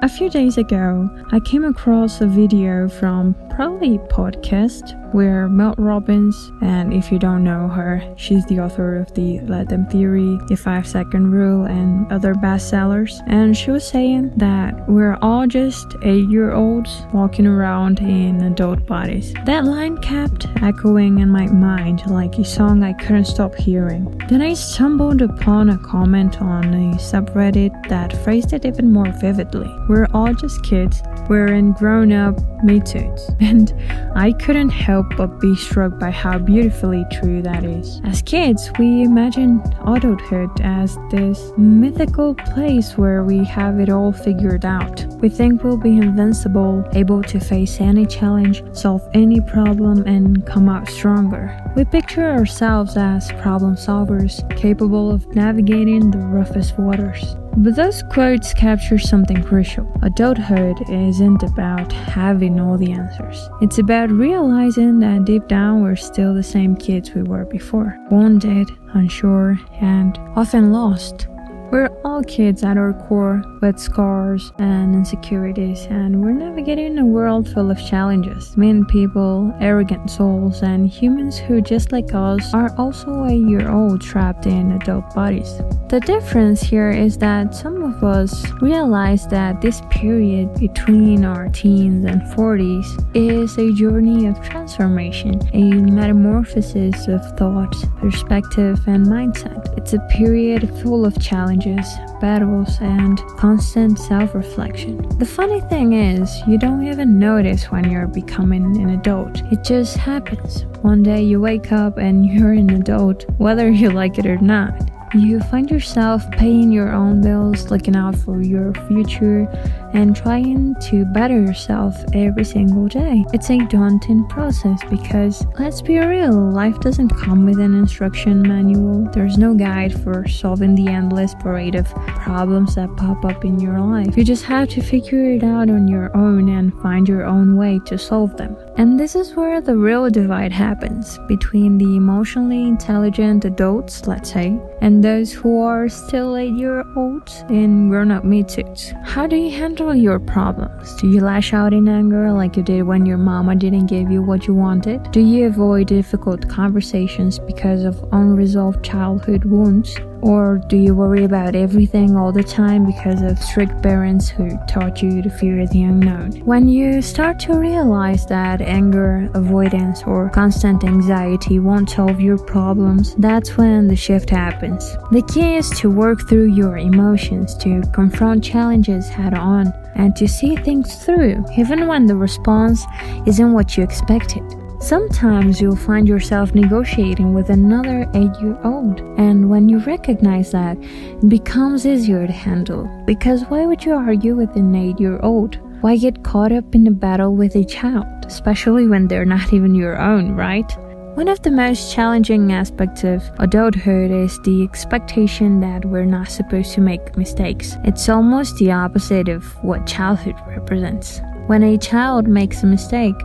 A few days ago, I came across a video from probably a podcast where Mel Robbins, and if you don't know her, she's the author of the Let Them Theory, the 5-Second Rule, and other bestsellers. And she was saying that we're all just 8-year-olds walking around in adult bodies. That line kept echoing in my mind like a song I couldn't stop hearing. Then I stumbled upon a comment on a subreddit that phrased it even more vividly. We're all just kids wearing grown-up me-toos. And I couldn't help but be struck by how beautifully true that is. As kids, we imagine adulthood as this mythical place where we have it all figured out. We think we'll be invincible, able to face any challenge, solve any problem, and come out stronger. We picture ourselves as problem solvers, capable of navigating the roughest waters. But those quotes capture something crucial. Adulthood isn't about having all the answers. It's about realizing that deep down we're still the same kids we were before. Wounded, unsure, and often lost. We're all kids at our core, with scars and insecurities, and we're navigating a world full of challenges. Mean people, arrogant souls, and humans who, just like us, are also 8-year-olds trapped in adult bodies. The difference here is that some of us realize that this period between our teens and 40s is a journey of transformation, a metamorphosis of thought, perspective, and mindset. It's a period full of challenges, battles, and constant self-reflection. The funny thing is, you don't even notice when you're becoming an adult. It just happens. One day you wake up and you're an adult, whether you like it or not. You find yourself paying your own bills, looking out for your future, and trying to better yourself every single day. It's a daunting process because, let's be real, life doesn't come with an instruction manual. There's no guide for solving the endless parade of problems that pop up in your life. You just have to figure it out on your own and find your own way to solve them. And this is where the real divide happens between the emotionally intelligent adults, let's say, and those who are still 8-year-olds in grown-up me-toos. How do you handle your problems? Do you lash out in anger like you did when your mama didn't give you what you wanted? Do you avoid difficult conversations because of unresolved childhood wounds? Or do you worry about everything all the time because of strict parents who taught you to fear the unknown? When you start to realize that anger, avoidance, or constant anxiety won't solve your problems, that's when the shift happens. The key is to work through your emotions, to confront challenges head on, and to see things through, even when the response isn't what you expected. Sometimes you'll find yourself negotiating with another 8-year-old, and when you recognize that, it becomes easier to handle. Because why would you argue with an 8-year-old? Why get caught up in a battle with a child, especially when they're not even your own, right? One of the most challenging aspects of adulthood is the expectation that we're not supposed to make mistakes. It's almost the opposite of what childhood represents. When a child makes a mistake,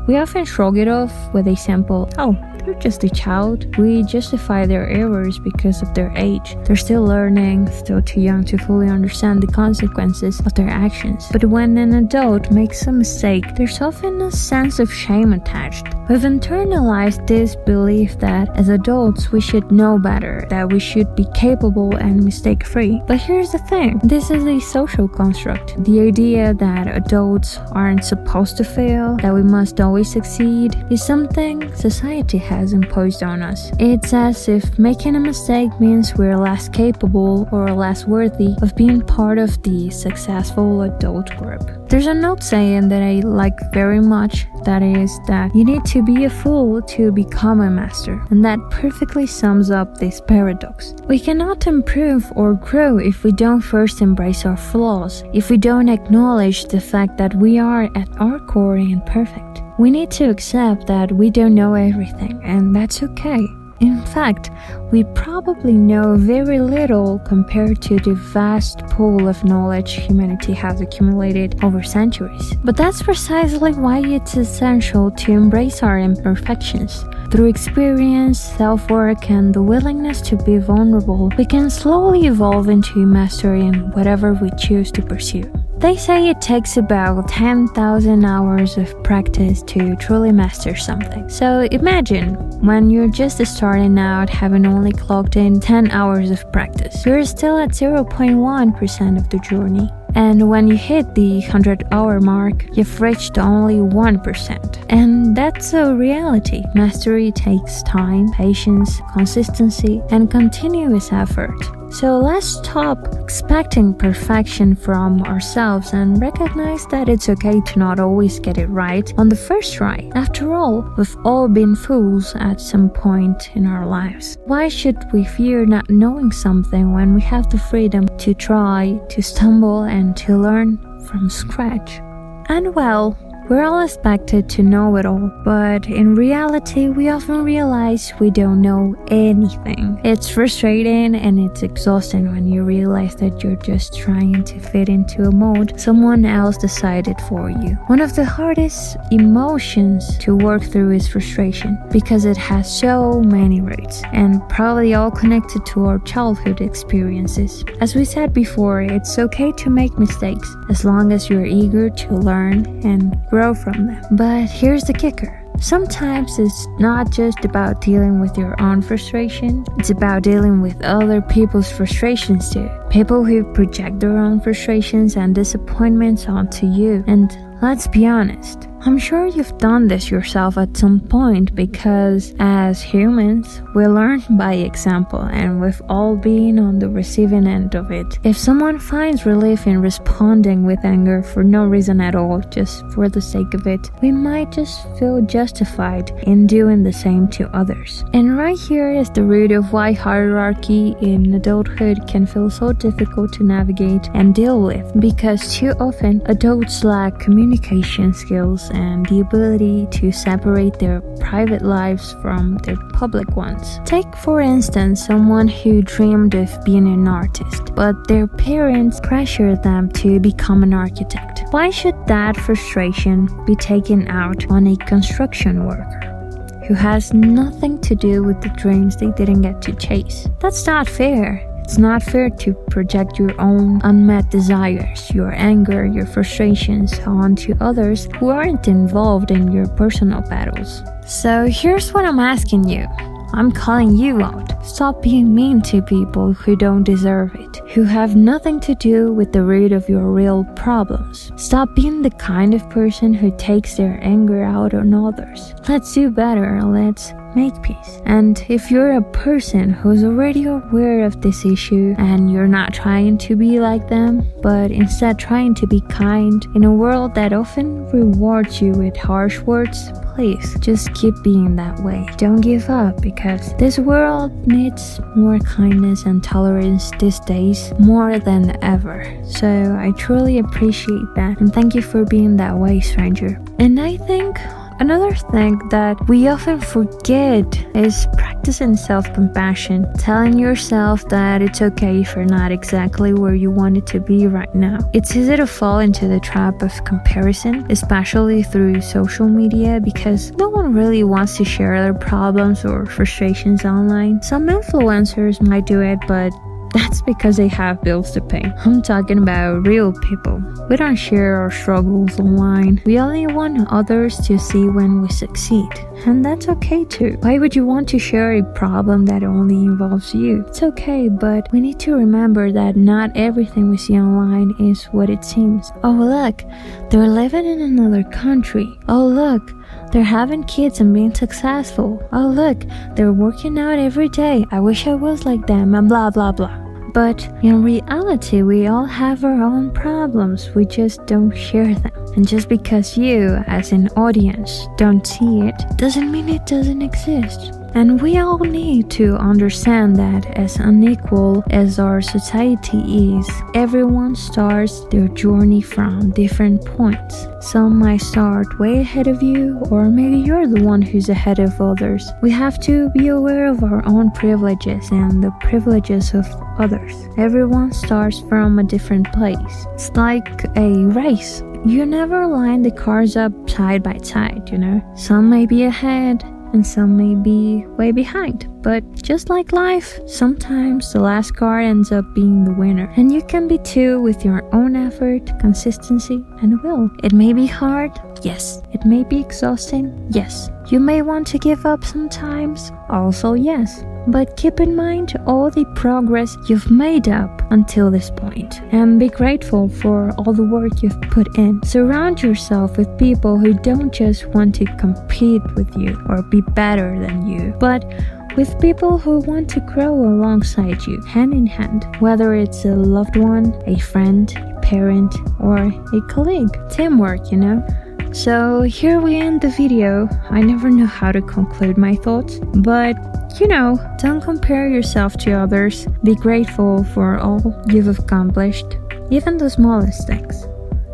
we often shrug it off with a simple, "Oh, they're just a child." We justify their errors because of their age. They're still learning, still too young to fully understand the consequences of their actions. But when an adult makes a mistake, there's often a sense of shame attached. We've internalized this belief that as adults we should know better, that we should be capable and mistake-free. But here's the thing, this is a social construct. The idea that adults aren't supposed to fail, that we must always succeed, is something society has imposed on us. It's as if making a mistake means we're less capable or less worthy of being part of the successful adult group. There's a note saying that I like very much, that is that you need to be a fool to become a master, and that perfectly sums up this paradox. We cannot improve or grow if we don't first embrace our flaws, if we don't acknowledge the fact that we are at our core imperfect. We need to accept that we don't know everything, and that's okay. In fact, we probably know very little compared to the vast pool of knowledge humanity has accumulated over centuries. But that's precisely why it's essential to embrace our imperfections. Through experience, self-work, and the willingness to be vulnerable, we can slowly evolve into mastery in whatever we choose to pursue. They say it takes about 10,000 hours of practice to truly master something. So imagine when you're just starting out, having only clocked in 10 hours of practice. You're still at 0.1% of the journey. And when you hit the 100-hour mark, you've reached only 1%. And that's a reality. Mastery takes time, patience, consistency, and continuous effort. So let's stop expecting perfection from ourselves and recognize that it's okay to not always get it right on the first try. After all, we've all been fools at some point in our lives. Why should we fear not knowing something when we have the freedom to try, to stumble, and to learn from scratch? And well, we're all expected to know it all, but in reality, we often realize we don't know anything. It's frustrating and it's exhausting when you realize that you're just trying to fit into a mold someone else decided for you. One of the hardest emotions to work through is frustration, because it has so many roots and probably all connected to our childhood experiences. As we said before, it's okay to make mistakes as long as you're eager to learn and grow from them. But here's the kicker. Sometimes it's not just about dealing with your own frustration, it's about dealing with other people's frustrations too. People who project their own frustrations and disappointments onto you. And let's be honest, I'm sure you've done this yourself at some point, because as humans, we learn by example and we've all been on the receiving end of it. If someone finds relief in responding with anger for no reason at all, just for the sake of it, we might just feel justified in doing the same to others. And right here is the root of why hierarchy in adulthood can feel so difficult to navigate and deal with, because too often adults lack communication skills and the ability to separate their private lives from their public ones. Take, for instance, someone who dreamed of being an artist, but their parents pressured them to become an architect. Why should that frustration be taken out on a construction worker who has nothing to do with the dreams they didn't get to chase? That's not fair. It's not fair to project your own unmet desires, your anger, your frustrations onto others who aren't involved in your personal battles. So here's what I'm asking you. I'm calling you out. Stop being mean to people who don't deserve it, who have nothing to do with the root of your real problems. Stop being the kind of person who takes their anger out on others. Let's do better. Let's make peace. And if you're a person who's already aware of this issue and you're not trying to be like them, but instead trying to be kind in a world that often rewards you with harsh words, please just keep being that way. Don't give up, because this world needs more kindness and tolerance these days more than ever. So I truly appreciate that, and thank you for being that way, stranger. And I think another thing that we often forget is practicing self-compassion, telling yourself that it's okay if you're not exactly where you wanted to be right now. It's easy to fall into the trap of comparison, especially through social media, because no one really wants to share their problems or frustrations online. Some influencers might do it, but that's because they have bills to pay. I'm talking about real people. We don't share our struggles online. We only want others to see when we succeed. And that's okay too. Why would you want to share a problem that only involves you? It's okay, but we need to remember that not everything we see online is what it seems. Oh look, they're living in another country. Oh look, they're having kids and being successful. Oh look, they're working out every day. I wish I was like them, and blah blah blah. But in reality, we all have our own problems. We just don't share them. And just because you, as an audience, don't see it, doesn't mean it doesn't exist. And we all need to understand that as unequal as our society is, everyone starts their journey from different points. Some might start way ahead of you, or maybe you're the one who's ahead of others. We have to be aware of our own privileges and the privileges of others. Everyone starts from a different place. It's like a race. You never line the cars up side by side, you know? Some may be ahead, and some may be way behind. But just like life, sometimes the last card ends up being the winner. And you can be too with your own effort, consistency, and will. It may be hard, yes. It may be exhausting, yes. You may want to give up sometimes, also yes. But keep in mind all the progress you've made up until this point, and be grateful for all the work you've put in. Surround yourself with people who don't just want to compete with you or be better than you, but with people who want to grow alongside you, hand in hand, whether it's a loved one, a friend, a parent, or a colleague. Teamwork, you know? So here we end the video. I never know how to conclude my thoughts, but you know, don't compare yourself to others. Be grateful for all you've accomplished, even the smallest things.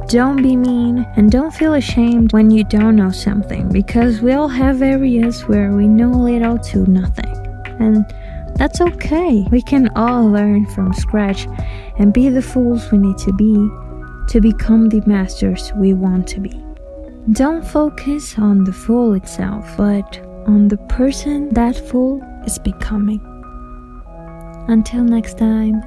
Don't be mean and don't feel ashamed when you don't know something, because we all have areas where we know little to nothing. And that's okay. We can all learn from scratch and be the fools we need to become the masters we want to be. Don't focus on the fool itself, but on the person that fool is becoming. Until next time.